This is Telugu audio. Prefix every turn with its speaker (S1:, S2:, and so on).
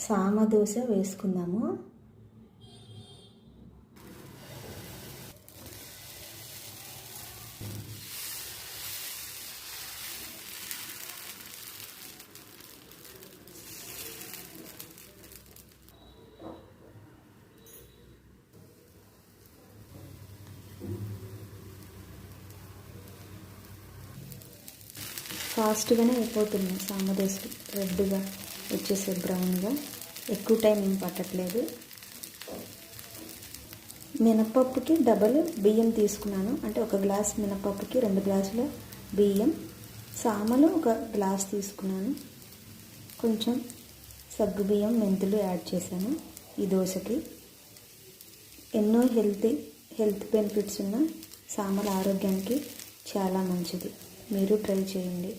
S1: సామ దోశ వేసుకుందాము. ఫాస్ట్గానే అయిపోతుంది సామ దోశ. రెడ్గా వచ్చేసే బ్రౌన్గా, ఎక్కువ టైం ఏం పట్టట్లేదు. మినపప్పుకి డబల్ బియ్యం తీసుకున్నాను. అంటే ఒక గ్లాస్ మినపప్పుకి 2 గ్లాసుల బియ్యం. సామలు ఒక గ్లాస్ తీసుకున్నాను. కొంచెం సగ్గు బియ్యం, మెంతులు యాడ్ చేశాను ఈ దోశకి. ఎన్నో హెల్త్ బెనిఫిట్స్ ఉన్న సామల ఆరోగ్యానికి చాలా మంచిది. మీరు ట్రై చేయండి.